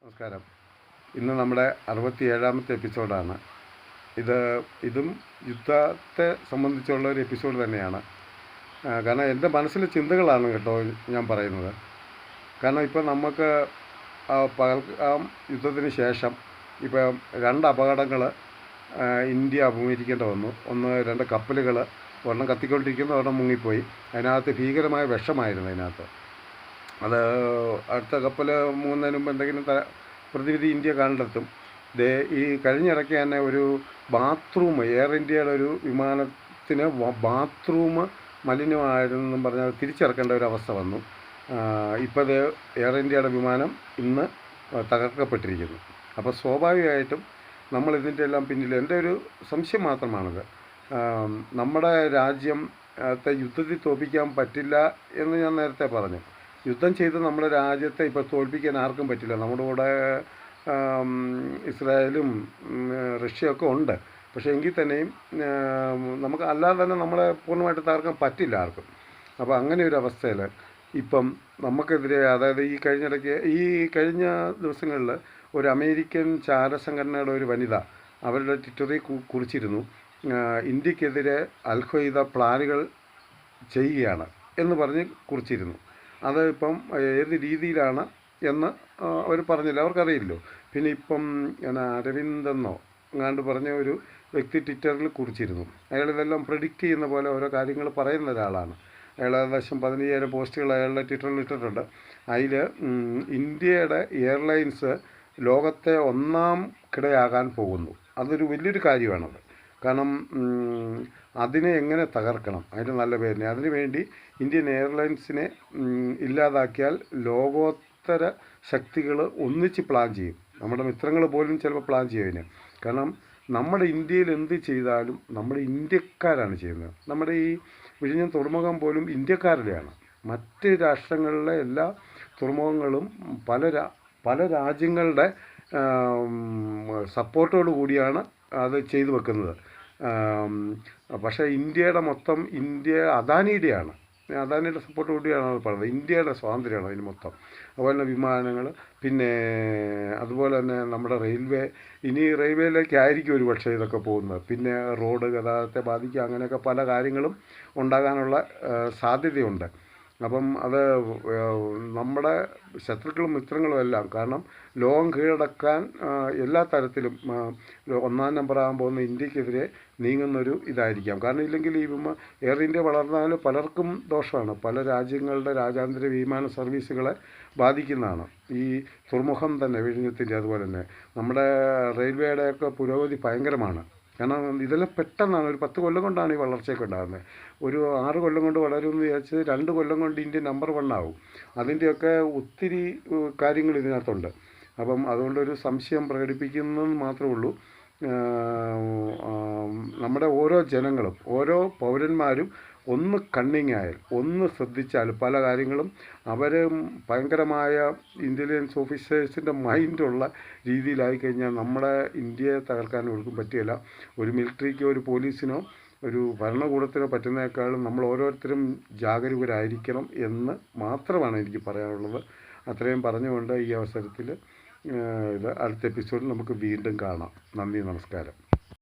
നമസ്കാരം. ഇന്ന് നമ്മുടെ 67ാമത്തെ എപ്പിസോഡാണ്. ഇതും യുദ്ധത്തെ സംബന്ധിച്ചുള്ള ഒരു എപ്പിസോഡ് തന്നെയാണ്. കാരണം എൻ്റെ മനസ്സിലെ ചിന്തകളാണ് കേട്ടോ ഞാൻ പറയുന്നത്. കാരണം ഇപ്പോൾ നമുക്ക് പഹൽഗാം യുദ്ധത്തിന് ശേഷം ഇപ്പം 2 അപകടങ്ങൾ ഇന്ത്യ അഭിമുഖീകരിക്കേണ്ടി വന്നു. രണ്ട് കപ്പലുകൾ, ഒരെണ്ണം കത്തിക്കൊണ്ടിരിക്കുന്നു, ഒരെണ്ണം മുങ്ങിപ്പോയി. അതിനകത്ത് ഭീകരമായ വിഷമായിരുന്നു അതിനകത്ത്. അത് അടുത്ത കപ്പൽ മുങ്ങുന്നതിന് മുമ്പ് എന്തെങ്കിലും പ്രതിവിധി ഇന്ത്യ കണ്ടെത്തും. ഈ കഴിഞ്ഞിടയ്ക്ക് തന്നെ ഒരു ബാത്റൂം, എയർ ഇന്ത്യയുടെ ഒരു വിമാനത്തിന് ബാത്റൂം മലിനമായിരുന്നെന്നും പറഞ്ഞാൽ തിരിച്ചിറക്കേണ്ട ഒരു അവസ്ഥ വന്നു. ഇപ്പോൾ അത് എയർ ഇന്ത്യയുടെ വിമാനം ഇന്ന് തകർക്കപ്പെട്ടിരിക്കുന്നു. അപ്പോൾ സ്വാഭാവികമായിട്ടും നമ്മളിതിൻ്റെ എല്ലാം പിന്നിൽ എൻ്റെ ഒരു സംശയം മാത്രമാണിത്. നമ്മുടെ രാജ്യത്തെ യുദ്ധത്തിൽ തോൽപ്പിക്കാൻ പറ്റില്ല എന്ന് ഞാൻ നേരത്തെ പറഞ്ഞു. യുദ്ധം ചെയ്ത് നമ്മുടെ രാജ്യത്തെ ഇപ്പോൾ തോൽപ്പിക്കാൻ ആർക്കും പറ്റില്ല. നമ്മുടെ കൂടെ ഇസ്രായേലും റഷ്യയൊക്കെ ഉണ്ട്. പക്ഷേ എങ്കിൽ തന്നെയും നമുക്ക് അല്ലാതെ തന്നെ നമ്മളെ പൂർണ്ണമായിട്ട് തകർക്കാൻ പറ്റില്ല ആർക്കും. അപ്പോൾ അങ്ങനെ ഒരു അവസ്ഥയിൽ ഇപ്പം നമുക്കെതിരെ, അതായത് ഈ കഴിഞ്ഞ ദിവസങ്ങളിൽ ഒരു അമേരിക്കൻ ചാരസംഘടനയുടെ ഒരു വനിത അവരുടെ ട്വിറ്ററിൽ കുറിച്ചിരുന്നു, ഇന്ത്യക്കെതിരെ അൽ ഖ്വയ്ദ പ്ലാനുകൾ ചെയ്യുകയാണ് എന്ന് പറഞ്ഞ് കുറിച്ചിരുന്നു. അത് ഇപ്പം ഏത് രീതിയിലാണ് എന്ന് അവർ പറഞ്ഞില്ല, അവർക്കറിയില്ലോ. പിന്നെ ഇപ്പം അരവിന്ദെന്നോ എങ്ങാണ്ട് പറഞ്ഞ ഒരു വ്യക്തി ട്വിറ്ററിൽ കുറിച്ചിരുന്നു. അയാൾ ഇതെല്ലാം പ്രെഡിക്റ്റ് ചെയ്യുന്ന പോലെ ഓരോ കാര്യങ്ങൾ പറയുന്ന ഒരാളാണ്. അയാൾ ഏകദേശം 15,000 പോസ്റ്റുകൾ അയാളുടെ ട്വിറ്ററിൽ ഇട്ടിട്ടുണ്ട്. അതിൽ ഇന്ത്യയുടെ എയർലൈൻസ് ലോകത്തെ 1ാം കിടയാകാൻ പോകുന്നു. അതൊരു വലിയൊരു കാര്യമാണത്. കാരണം അതിനെ എങ്ങനെ തകർക്കണം, അതിന് നല്ല പേരിനെ, അതിനുവേണ്ടി ഇന്ത്യൻ എയർലൈൻസിനെ ഇല്ലാതാക്കിയാൽ ലോകോത്തര ശക്തികൾ ഒന്നിച്ച് പ്ലാൻ ചെയ്യും. നമ്മുടെ മിത്രങ്ങൾ പോലും ചിലപ്പോൾ പ്ലാൻ ചെയ്യും അതിന്. കാരണം നമ്മുടെ ഇന്ത്യയിൽ എന്ത് ചെയ്താലും നമ്മുടെ ഇന്ത്യക്കാരാണ് ചെയ്യുന്നത്. നമ്മുടെ ഈ വിഴിഞ്ഞം തുറമുഖം പോലും ഇന്ത്യക്കാരുടെയാണ്. മറ്റ് രാഷ്ട്രങ്ങളിലെ എല്ലാ തുറമുഖങ്ങളും പല രാജ്യങ്ങളുടെ സപ്പോർട്ടോടു കൂടിയാണ് അത് ചെയ്തു വെക്കുന്നത്. പക്ഷേ അദാനിയുടെ സപ്പോർട്ട് കൂടിയാണ് അത് പറയുന്നത്. ഇന്ത്യയുടെ സ്വാതന്ത്ര്യമാണ് അതിന് മൊത്തം. അതുപോലെ തന്നെ വിമാനങ്ങൾ, പിന്നെ അതുപോലെ തന്നെ നമ്മുടെ റെയിൽവേയിലേക്കായിരിക്കും ഒരു പക്ഷേ ഇതൊക്കെ പോകുന്നത്. പിന്നെ റോഡ് ഗതാഗതത്തെ ബാധിക്കുക, അങ്ങനെയൊക്കെ പല കാര്യങ്ങളും ഉണ്ടാകാനുള്ള സാധ്യതയുണ്ട്. അപ്പം അത് നമ്മുടെ ശത്രുക്കളും മിത്രങ്ങളും എല്ലാം, കാരണം ലോകം കീഴടക്കാൻ എല്ലാ തരത്തിലും 1ാം നമ്പറാകാൻ പോകുന്ന ഇന്ത്യക്കെതിരെ നീങ്ങുന്നൊരു ഇതായിരിക്കാം. കാരണം ഇല്ലെങ്കിൽ ഈ എയർ ഇന്ത്യ വളർന്നാൽ പലർക്കും ദോഷമാണ്. പല രാജ്യങ്ങളുടെ രാജ്യാന്തര വിമാന സർവീസുകളെ ബാധിക്കുന്നതാണ്. ഈ തുറമുഖം തന്നെ വിഴിഞ്ഞത്തിൻ്റെ, അതുപോലെ തന്നെ നമ്മുടെ റെയിൽവേയുടെയൊക്കെ പുരോഗതി ഭയങ്കരമാണ്. കാരണം ഇതെല്ലാം പെട്ടെന്നാണ്, ഒരു 10 കൊല്ലം കൊണ്ടാണ് ഈ വളർച്ചയൊക്കെ ഉണ്ടാകുന്നത്. ഒരു 6 കൊല്ലം കൊണ്ട് വളരുമെന്ന് വിചാരിച്ച് 2 കൊല്ലം കൊണ്ട് ഇന്ത്യ നമ്പർ 1 ആവും. അതിൻ്റെയൊക്കെ ഒത്തിരി കാര്യങ്ങൾ ഇതിനകത്തുണ്ട്. അപ്പം അതുകൊണ്ടൊരു സംശയം പ്രകടിപ്പിക്കുന്നതെന്ന് മാത്രമേ ഉള്ളൂ. നമ്മുടെ ഓരോ ജനങ്ങളും, ഓരോ പൗരന്മാരും ഒന്ന് കണ്ണിങ്ങായാൽ, ഒന്ന് ശ്രദ്ധിച്ചാൽ പല കാര്യങ്ങളും അവർ ഭയങ്കരമായ ഇൻ്റലിജൻസ് ഓഫീസേഴ്സിൻ്റെ മൈൻഡുള്ള രീതിയിലായി കഴിഞ്ഞാൽ നമ്മുടെ ഇന്ത്യയെ തകർക്കാൻ ഒരിക്കലും പറ്റുകയില്ല. ഒരു മിലിറ്ററിക്കോ ഒരു പോലീസിനോ ഒരു ഭരണകൂടത്തിനോ പറ്റുന്നതിനേക്കാളും നമ്മൾ ഓരോരുത്തരും ജാഗരൂകരായിരിക്കണം എന്ന് മാത്രമാണ് എനിക്ക് പറയാനുള്ളത്. അത്രയും പറഞ്ഞുകൊണ്ട് ഈ അവസരത്തിൽ അടുത്ത എപ്പിസോഡിൽ നമുക്ക് വീണ്ടും കാണാം. നന്ദി, നമസ്കാരം.